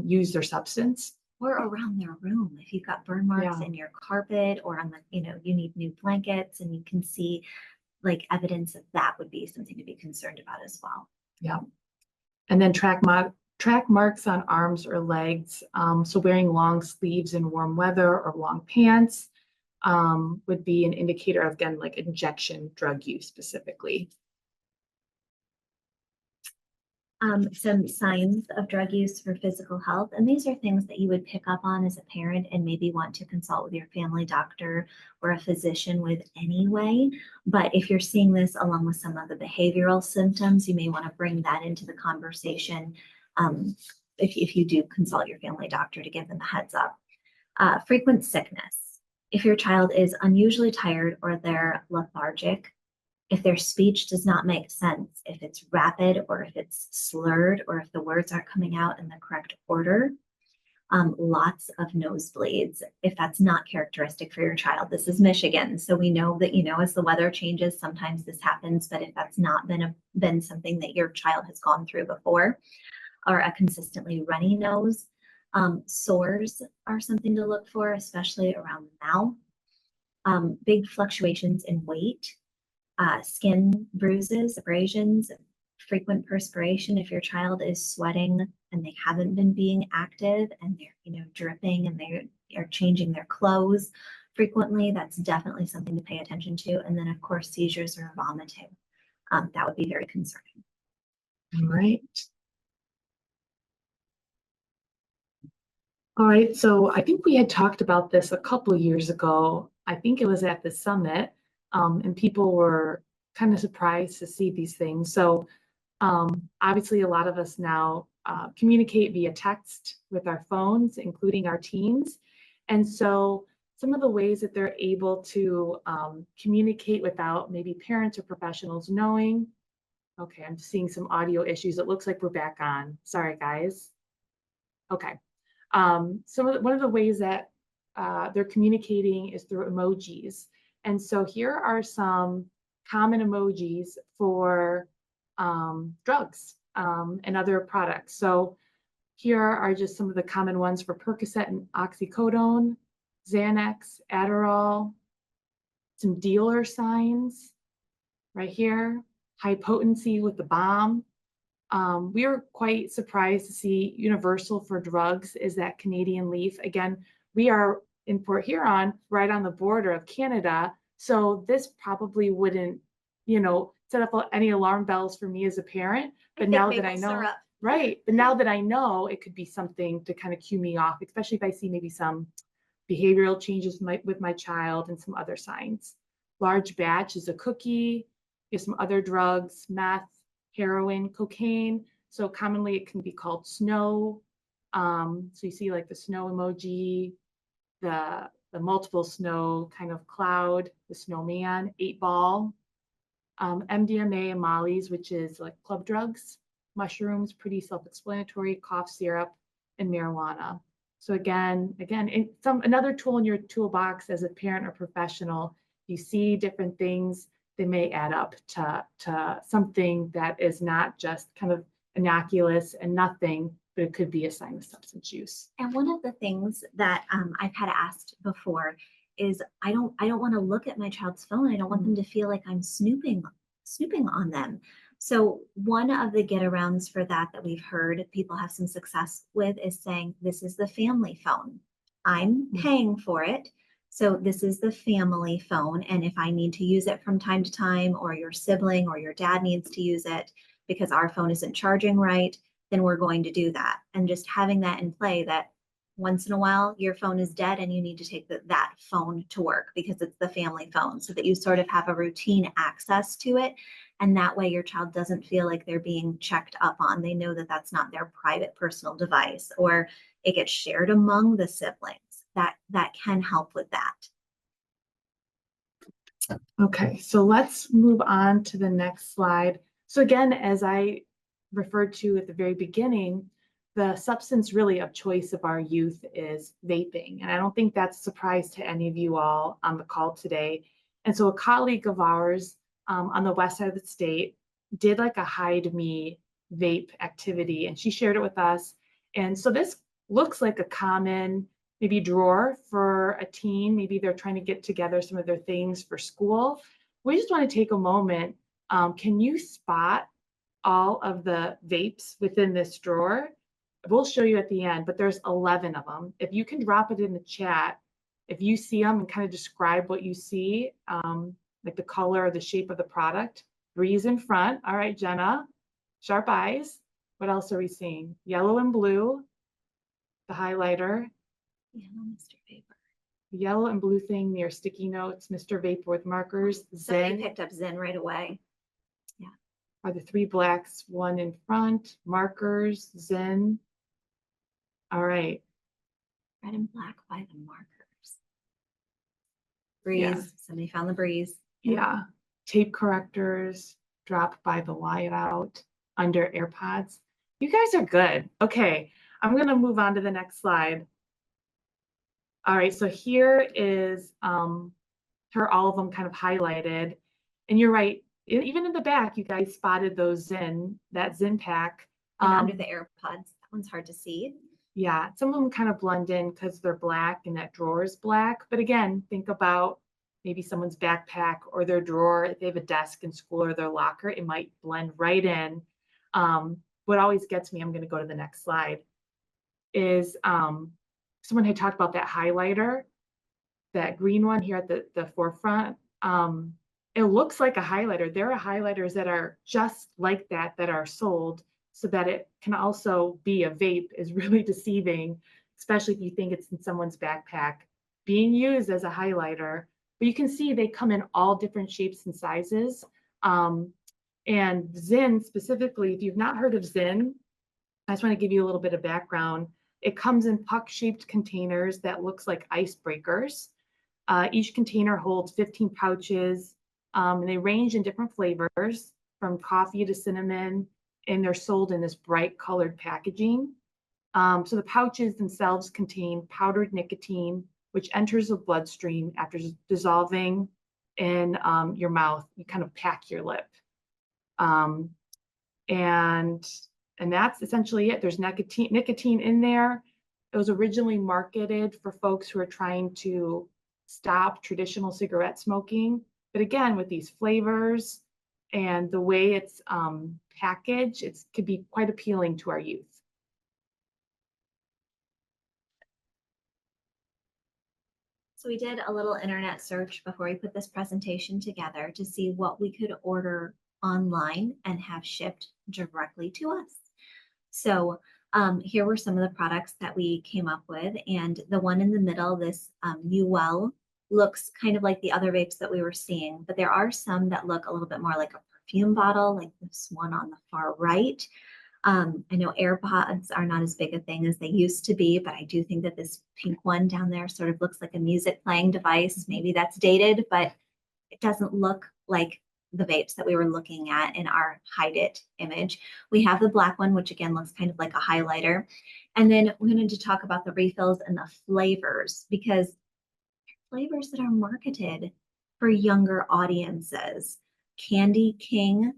use their substance. Or around their room, if you've got burn marks in your carpet or on the, you know, you need new blankets and you can see like evidence of that, would be something to be concerned about as well. Yeah. And then track marks on arms or legs. So wearing long sleeves in warm weather or long pants would be an indicator of, again, like injection drug use specifically. Some signs of drug use for physical health, and these are things that you would pick up on as a parent and maybe want to consult with your family doctor or a physician with anyway. But if you're seeing this along with some of the behavioral symptoms, you may want to bring that into the conversation if you do consult your family doctor, to give them a heads up. Frequent sickness. If your child is unusually tired or they're lethargic, if their speech does not make sense, if it's rapid or if it's slurred, or if the words aren't coming out in the correct order, lots of nosebleeds, if that's not characteristic for your child. This is Michigan, so we know that, you know, as the weather changes, sometimes this happens, but if that's not been something that your child has gone through before, or a consistently runny nose, sores are something to look for, especially around the mouth. Big fluctuations in weight, skin bruises, abrasions, frequent perspiration. If your child is sweating and they haven't been being active and they're, you know, dripping and they are changing their clothes frequently, that's definitely something to pay attention to. And then of course, seizures or vomiting, that would be very concerning. All right. All right, so I think we had talked about this a couple of years ago. I think it was at the summit, and people were kind of surprised to see these things. So obviously a lot of us now communicate via text with our phones, including our teens. And so some of the ways that they're able to communicate without maybe parents or professionals knowing. Okay, I'm seeing some audio issues. It looks like we're back on. Sorry, guys. Okay. One of the ways that they're communicating is through emojis. And so here are some common emojis for drugs and other products. So here are just some of the common ones for Percocet and oxycodone, Xanax, Adderall, some dealer signs, right here, high potency with the bomb. We were quite surprised to see universal for drugs is that Canadian leaf. Again, we are in Port Huron, right on the border of Canada. So this probably wouldn't, set up any alarm bells for me as a parent. But now that I know, right, but now that I know, it could be something to kind of cue me off, especially if I see maybe some behavioral changes with my child and some other signs. Large batch is a cookie, there's some other drugs, meth, heroin, cocaine. So commonly it can be called snow. So you see like the snow emoji, the multiple snow kind of cloud, the snowman, 8-ball, MDMA and mollies, which is like club drugs, mushrooms, pretty self-explanatory, cough syrup, and marijuana. So again, another tool in your toolbox as a parent or professional, you see different things, they may add up to something that is not just kind of innocuous and nothing, but it could be a sign of substance use. And one of the things that I've had asked before is I don't want to look at my child's phone. I don't want them to feel like I'm snooping on them. So one of the get arounds for that we've heard people have some success with is saying, this is the family phone. I'm paying for it. So this is the family phone. And if I need to use it from time to time, or your sibling or your dad needs to use it because our phone isn't charging right, then we're going to do that. And just having that in play, that once in a while your phone is dead and you need to take that phone to work because it's the family phone, so that you sort of have a routine access to it. And that way your child doesn't feel like they're being checked up on. They know that that's not their private personal device, or it gets shared among the siblings. That can help with that. Okay, so let's move on to the next slide. So again, as I referred to at the very beginning, the substance really of choice of our youth is vaping. And I don't think that's a surprise to any of you all on the call today. And so a colleague of ours on the west side of the state did like a hide me vape activity, and she shared it with us. And so this looks like a common maybe drawer for a teen. Maybe they're trying to get together some of their things for school. We just want to take a moment. Can you spot all of the vapes within this drawer? We'll show you at the end, but there's 11 of them. If you can drop it in the chat, if you see them and kind of describe what you see, like the color or the shape of the product. Breeze in front. All right, Jenna, sharp eyes. What else are we seeing? Yellow and blue, the highlighter. Yellow Mr. Vapor. Yellow and blue thing near sticky notes, Mr. Vapor with markers. Somebody Zen picked up Zen right away. are the 3 blacks, 1 in front, markers, Zen. All right. Red and black by the markers. Breeze. Yeah. Somebody found the breeze. Yeah. Tape correctors, drop by the whiteout, under AirPods. You guys are good. Okay, I'm going to move on to the next slide. All right, so here is all of them kind of highlighted. And you're right, even in the back, you guys spotted those that Zen pack. And under the AirPods, that one's hard to see. Yeah, some of them kind of blend in because they're black and that drawer is black. But again, think about maybe someone's backpack or their drawer. If they have a desk in school or their locker, it might blend right in. What always gets me, I'm going to go to the next slide, is someone had talked about that highlighter, that green one here at the forefront. It looks like a highlighter. There are highlighters that are just like that are sold, so that it can also be a vape is really deceiving, especially if you think it's in someone's backpack being used as a highlighter. But you can see they come in all different shapes and sizes. And Zyn specifically, if you've not heard of Zyn, I just want to give you a little bit of background. It comes in puck-shaped containers that looks like icebreakers. Each container holds 15 pouches, and they range in different flavors from coffee to cinnamon, and they're sold in this bright colored packaging. So the pouches themselves contain powdered nicotine, which enters the bloodstream after dissolving in your mouth. You kind of pack your lip. And that's essentially it. There's nicotine in there. It was originally marketed for folks who are trying to stop traditional cigarette smoking. But again, with these flavors, and the way it's packaged, it could be quite appealing to our youth. So we did a little internet search before we put this presentation together to see what we could order online and have shipped directly to us. So here were some of the products that we came up with. And the one in the middle, this UL, looks kind of like the other vapes that we were seeing, but there are some that look a little bit more like a perfume bottle, like this one on the far right. I know AirPods are not as big a thing as they used to be, but I do think that this pink one down there sort of looks like a music playing device. Maybe that's dated, but it doesn't look like the vapes that we were looking at in our Hide It image. We have the black one, which again looks kind of like a highlighter. And then we're going to talk about the refills and the flavors, because flavors that are marketed for younger audiences. Candy King,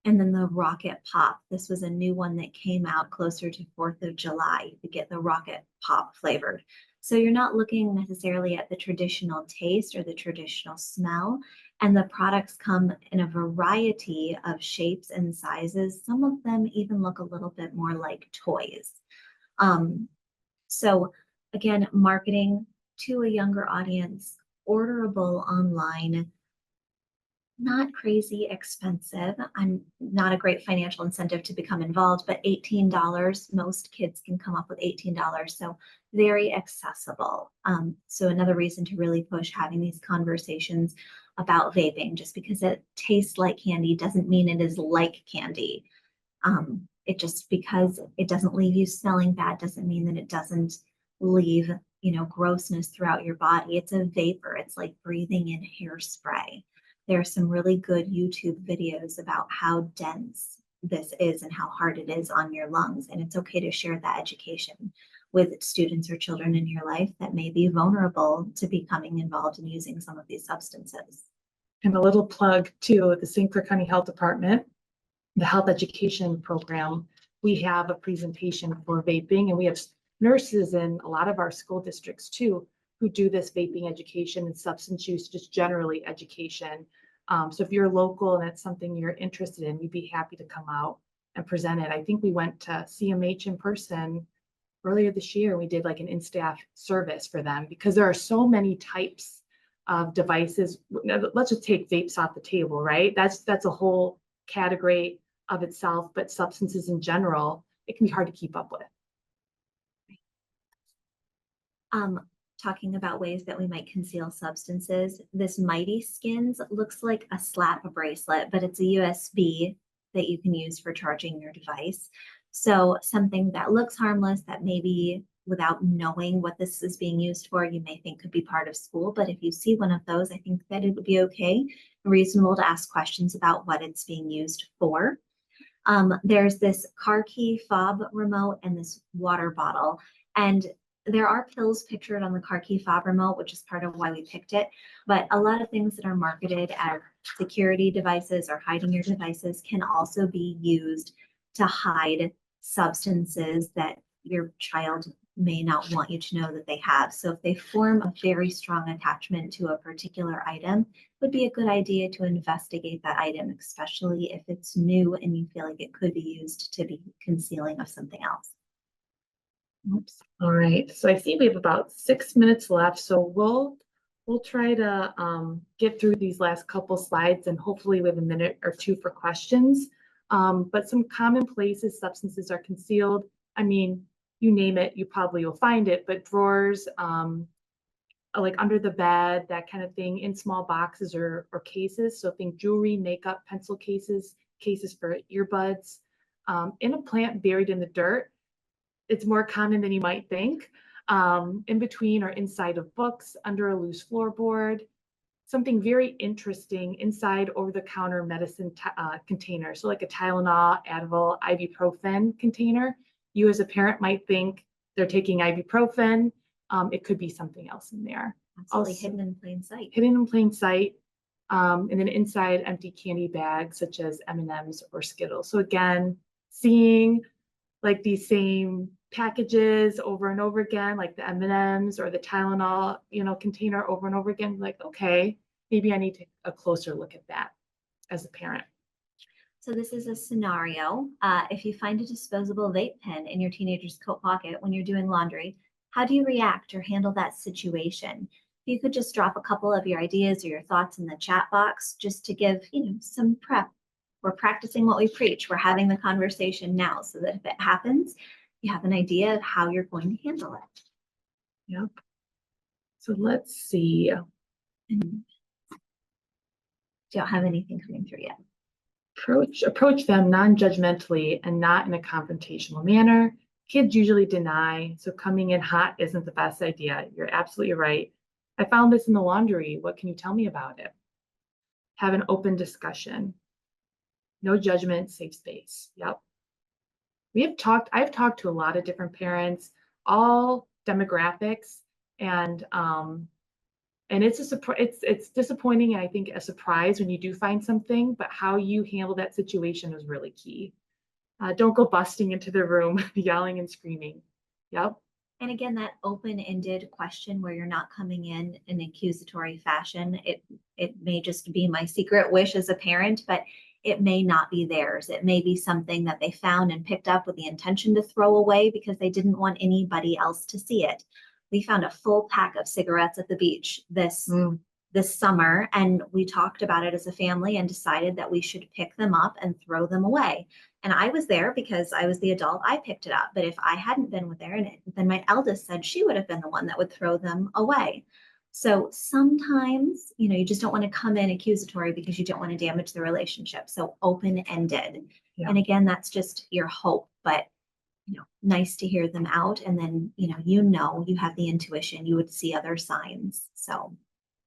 and then the Rocket Pop. This was a new one that came out closer to 4th of July. You get the Rocket Pop flavored. So you're not looking necessarily at the traditional taste or the traditional smell. And the products come in a variety of shapes and sizes. Some of them even look a little bit more like toys. So again, marketing to a younger audience, orderable online, not crazy expensive. I'm not a great financial incentive to become involved, but $18, most kids can come up with $18. So very accessible. So another reason to really push having these conversations about vaping, just because it tastes like candy doesn't mean it is like candy. It just, because it doesn't leave you smelling bad doesn't mean that it doesn't leave, grossness throughout your body. It's a vapor. It's like breathing in hairspray. There are some really good YouTube videos about how dense this is and how hard it is on your lungs. And it's okay to share that education with students or children in your life that may be vulnerable to becoming involved in using some of these substances. And a little plug too, the St. Clair County Health Department, the health education program, we have a presentation for vaping, and we have nurses in a lot of our school districts too, who do this vaping education and substance use, just generally education. So if you're local and it's something you're interested in, we'd be happy to come out and present it. I think we went to CMH in person earlier this year. We did like an in-staff service for them because there are so many types of devices. Let's just take vapes off the table, right? That's a whole category of itself, but substances in general, it can be hard to keep up with. Talking about ways that we might conceal substances, this Mighty Skins looks like a slap bracelet, but it's a USB that you can use for charging your device. So something that looks harmless, that maybe without knowing what this is being used for, you may think could be part of school. But if you see one of those, I think that it would be okay, reasonable to ask questions about what it's being used for. There's this car key fob remote and this water bottle. And there are pills pictured on the car key fob remote, which is part of why we picked it. But a lot of things that are marketed as security devices or hiding your devices can also be used to hide substances that your child may not want you to know that they have. So if they form a very strong attachment to a particular item, it would be a good idea to investigate that item, especially if it's new and you feel like it could be used to be concealing of something else. Oops. All right. So I see we have about 6 minutes left. So we'll try to get through these last couple slides, and hopefully we have a minute or two for questions. But some common places substances are concealed. I mean, you name it, you probably will find it, but drawers, like under the bed, that kind of thing, in small boxes or cases. So think jewelry, makeup, pencil cases, cases for earbuds, in a plant buried in the dirt. It's more common than you might think. In between or inside of books, under a loose floorboard. Something very interesting inside over-the-counter medicine container. So like a Tylenol, Advil, ibuprofen container. You as a parent might think they're taking ibuprofen. It could be something else in there. Absolutely, Also, hidden in plain sight. hidden in plain sight. And then inside empty candy bags such as M&Ms or Skittles. So again, seeing like these same packages over and over again, like the M&Ms or the Tylenol, container over and over again, like, okay, maybe I need to take a closer look at that as a parent. So this is a scenario. If you find a disposable vape pen in your teenager's coat pocket when you're doing laundry, how do you react or handle that situation? You could just drop a couple of your ideas or your thoughts in the chat box just to give, some prep. We're practicing what we preach. We're having the conversation now so that if it happens, you have an idea of how you're going to handle it. Yep. So let's see. And don't have anything coming through yet. Approach them non-judgmentally and not in a confrontational manner. Kids usually deny, so coming in hot isn't the best idea. You're absolutely right. I found this in the laundry. What can you tell me about it? Have an open discussion. No judgment, safe space. Yep. I've talked to a lot of different parents, all demographics, and it's disappointing, and I think a surprise when you do find something, but how you handle that situation is really key. Don't go busting into the room, yelling and screaming. Yep. And again, that open-ended question where you're not coming in an accusatory fashion, it may just be my secret wish as a parent, but it may not be theirs. It may be something that they found and picked up with the intention to throw away because they didn't want anybody else to see it. We found a full pack of cigarettes at the beach this summer, and we talked about it as a family and decided that we should pick them up and throw them away. And I was there because I was the adult, I picked it up. But if I hadn't been there, then my eldest said she would have been the one that would throw them away. So sometimes, you just don't want to come in accusatory because you don't want to damage the relationship. So open-ended. Yeah. And again, that's just your hope, but nice to hear them out. And then, you have the intuition, you would see other signs. So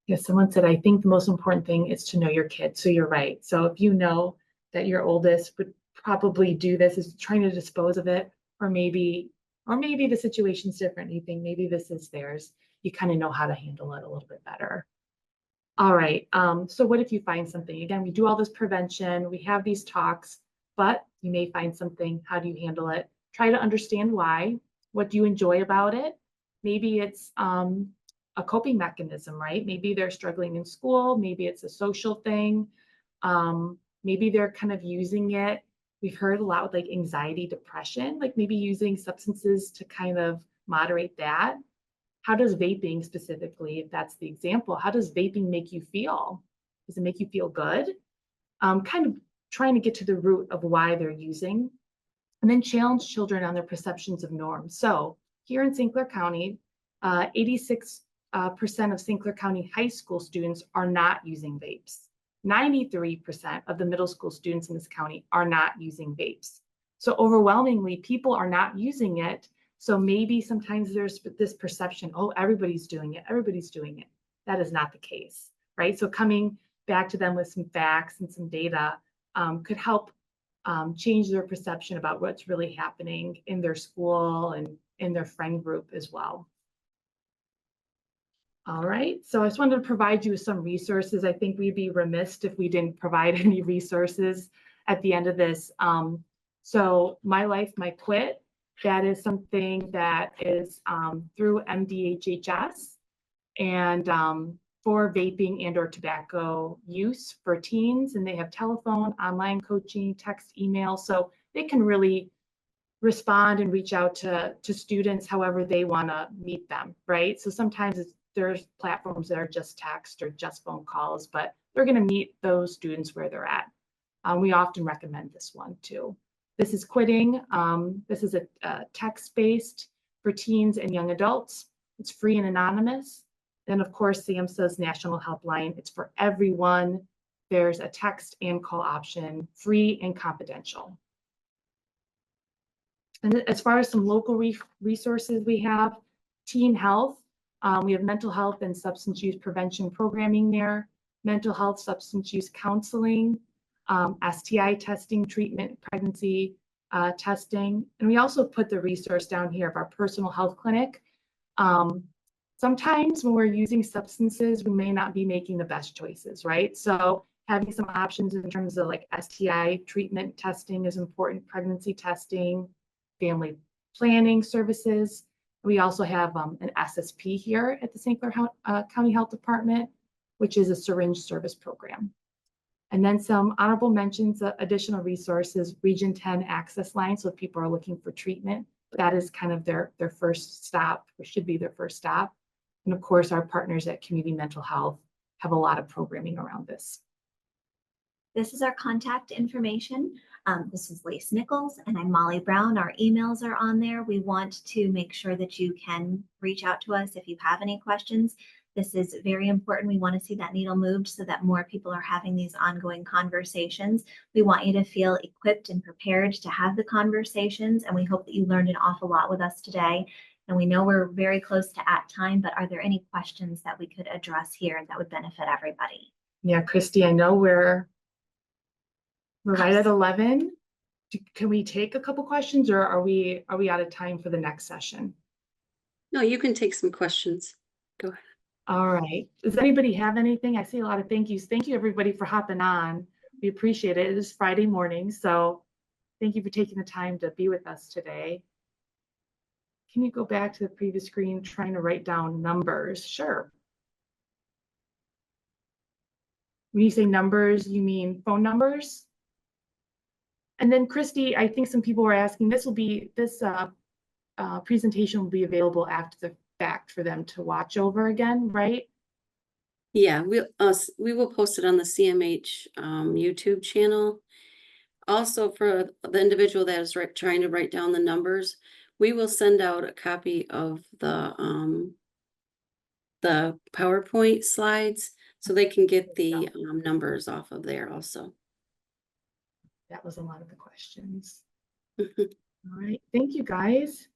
Yes, someone said, I think the most important thing is to know your kid. So you're right. So if you know that your oldest would probably do this, is trying to dispose of it, or maybe the situation's different. You think maybe this is theirs. You kind of know how to handle it a little bit better. All right. So what if you find something? Again, we do all this prevention. We have these talks, but you may find something. How do you handle it? Try to understand why. What do you enjoy about it? Maybe it's a coping mechanism, right? Maybe they're struggling in school. Maybe it's a social thing. Maybe they're kind of using it. We've heard a lot with like anxiety, depression, like maybe using substances to kind of moderate that. How does vaping specifically, if that's the example, how does vaping make you feel? Does it make you feel good? Kind of trying to get to the root of why they're using, and then challenge children on their perceptions of norms. So here in St. Clair County, 86% of St. Clair County high school students are not using vapes. 93% of the middle school students in this county are not using vapes. So overwhelmingly, people are not using it. So maybe sometimes there's this perception, oh, everybody's doing it. Everybody's doing it. That is not the case, right? So coming back to them with some facts and some data could help change their perception about what's really happening in their school and in their friend group as well. All right, so I just wanted to provide you with some resources. I think we'd be remiss if we didn't provide any resources at the end of this. So My Life, My Quit, that is something that is through MDHHS and for vaping and or tobacco use for teens. And they have telephone, online coaching, text, email. So they can really respond and reach out to students however they want to meet them, right? So sometimes there's platforms that are just text or just phone calls, but they're going to meet those students where they're at. We often recommend this one too. This is Quitting. This is a text-based for teens and young adults. It's free and anonymous. Then of course, SAMHSA's National Helpline. It's for everyone. There's a text and call option, free and confidential. And as far as some local resources we have, Teen Health. We have mental health and substance use prevention programming there, mental health, substance use counseling, STI testing, treatment, pregnancy testing. And we also put the resource down here of our personal health clinic. Sometimes when we're using substances, we may not be making the best choices, right? So having some options in terms of like STI treatment testing is important, pregnancy testing, family planning services. We also have an SSP here at the St. Clair County Health Department, which is a syringe service program. And then some honorable mentions, additional resources, Region 10 access line. So if people are looking for treatment, that is kind of their first stop, or should be their first stop. And of course, our partners at Community Mental Health have a lot of programming around this. This is our contact information. This is Lise Nichols and I'm Molly Brown. Our emails are on there. We want to make sure that you can reach out to us if you have any questions. This is very important. We want to see that needle moved so that more people are having these ongoing conversations. We want you to feel equipped and prepared to have the conversations, and we hope that you learned an awful lot with us today. And we know we're very close to at time, but are there any questions that we could address here that would benefit everybody? Yeah, Christy, I know we're right at 11. Can we take a couple questions, or are we out of time for the next session? No, you can take some questions. Go ahead. All right. Does anybody have anything? I see a lot of thank yous. Thank you, everybody, for hopping on. We appreciate it. It is Friday morning, so thank you for taking the time to be with us today. Can you go back to the previous screen, trying to write down numbers? Sure. When you say numbers, you mean phone numbers? And then Christy, I think some people were asking, this presentation will be available after the fact for them to watch over again, right? Yeah, we will post it on the CMH YouTube channel. Also, for the individual that is trying to write down the numbers, we will send out a copy of the PowerPoint slides so they can get the numbers off of there also. That was a lot of the questions. Mhm. All right, thank you, guys.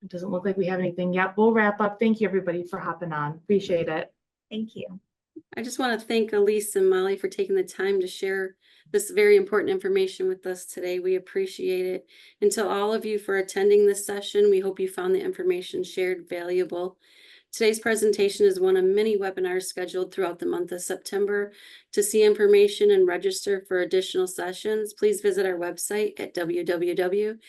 It doesn't look like we have anything yet. We'll wrap up. Thank you, everybody, for hopping on. Appreciate it. Thank you. I just want to thank Elise and Molly for taking the time to share this very important information with us today. We appreciate it. And to all of you for attending this session, we hope you found the information shared valuable. Today's presentation is one of many webinars scheduled throughout the month of September. To see information and register for additional sessions, please visit our website at www.sccmh.org.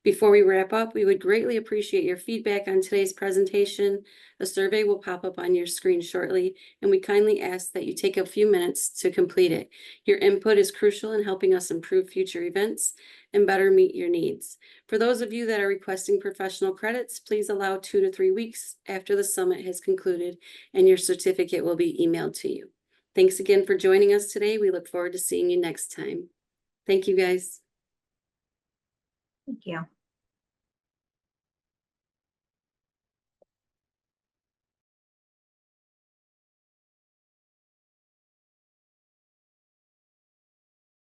Before we wrap up, we would greatly appreciate your feedback on today's presentation. A survey will pop up on your screen shortly, and we kindly ask that you take a few minutes to complete it. Your input is crucial in helping us improve future events and better meet your needs. For those of you that are requesting professional credits, please allow 2 to 3 weeks after the summit has concluded, and your certificate will be emailed to you. Thanks again for joining us today. We look forward to seeing you next time. Thank you, guys. Thank you.